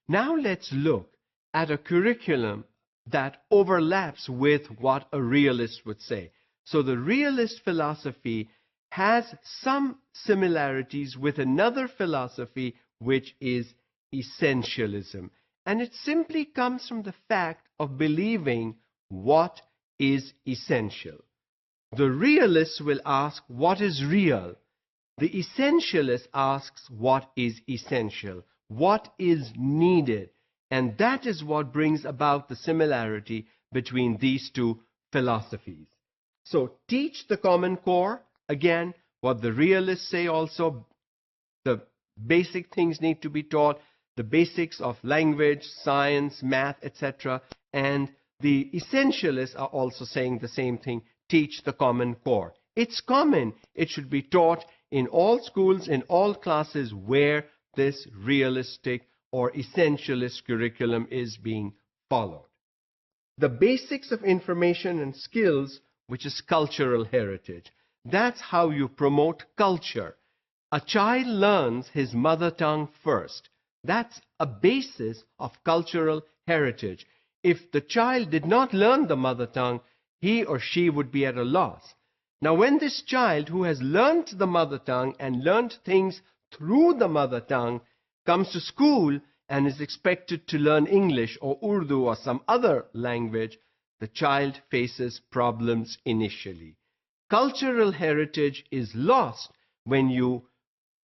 Now let's look at a curriculum that overlaps with what a realist would say. So the realist philosophy has some similarities with another philosophy, which is essentialism. And it simply comes from the fact of believing what is essential. The realist will ask what is real. The essentialist asks what is essential, what is needed. And that is what brings about the similarity between these two philosophies. So teach the common core. Again, what the realists say also, the basic things need to be taught, the basics of language, science, math, etc. And the essentialists are also saying the same thing, teach the common core. It's common. It should be taught in all schools, in all classes where this realistic or essentialist curriculum is being followed. The basics of information and skills, which is cultural heritage. That's how you promote culture. A child learns his mother tongue first. That's a basis of cultural heritage. If the child did not learn the mother tongue, he or she would be at a loss. Now, when this child who has learned the mother tongue and learned things through the mother tongue comes to school and is expected to learn English or Urdu or some other language, the child faces problems initially. Cultural heritage is lost when you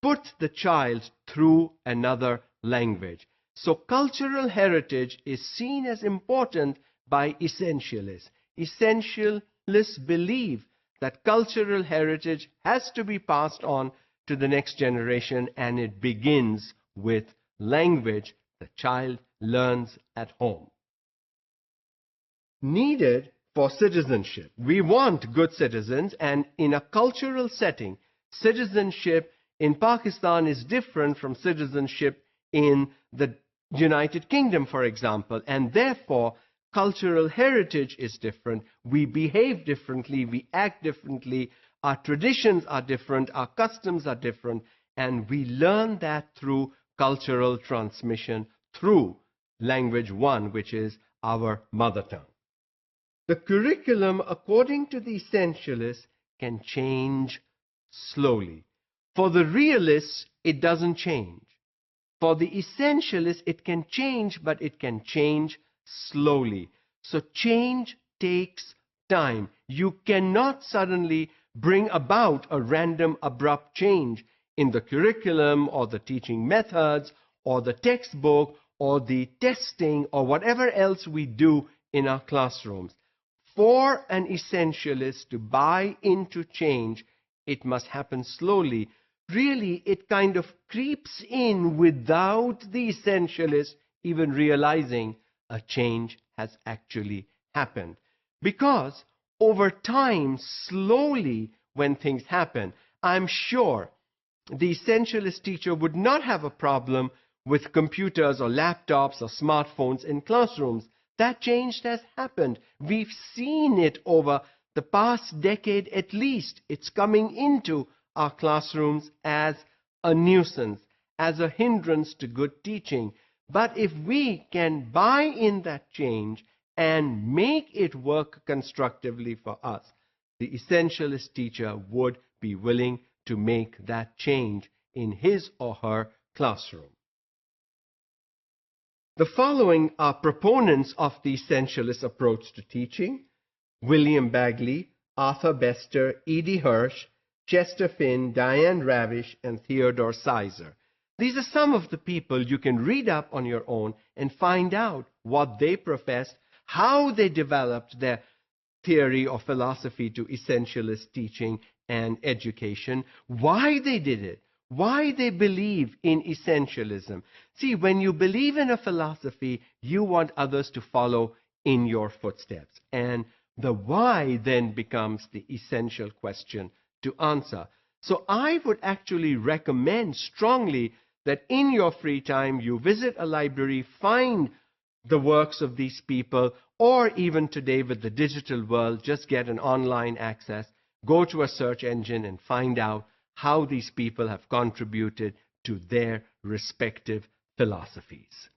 put the child through another language. So cultural heritage is seen as important by essentialists. Essentialists believe that cultural heritage has to be passed on to the next generation, and it begins with language the child learns at home. Needed for citizenship. We want good citizens, and in a cultural setting, citizenship in Pakistan is different from citizenship in the United Kingdom, for example, and therefore cultural heritage is different. We behave differently, we act differently, our traditions are different, our customs are different, and we learn that through cultural transmission, through language one, which is our mother tongue. The curriculum, according to the essentialists, can change slowly. For the realists, it doesn't change. For the essentialists, it can change, but it can change slowly. So change takes time. You cannot suddenly bring about a random, abrupt change in the curriculum or the teaching methods or the textbook or the testing or whatever else we do in our classrooms. For an essentialist to buy into change, it must happen slowly. Really, it kind of creeps in without the essentialist even realizing a change has actually happened. Because over time, slowly, when things happen, I'm sure the essentialist teacher would not have a problem with computers or laptops or smartphones in classrooms. That change has happened. We've seen it over the past decade at least. It's coming into our classrooms as a nuisance, as a hindrance to good teaching. But if we can buy in that change and make it work constructively for us, the essentialist teacher would be willing to make that change in his or her classroom. The following are proponents of the essentialist approach to teaching: William Bagley, Arthur Bester, E.D. Hirsch, Chester Finn, Diane Ravish, and Theodore Sizer. These are some of the people you can read up on your own and find out what they professed, how they developed their theory or philosophy to essentialist teaching and education, why they did it, why they believe in essentialism. See, when you believe in a philosophy, you want others to follow in your footsteps. And the why then becomes the essential question to answer. So I would actually recommend strongly that in your free time you visit a library, find the works of these people, or even today with the digital world, just get an online access, go to a search engine and find out how these people have contributed to their respective philosophies.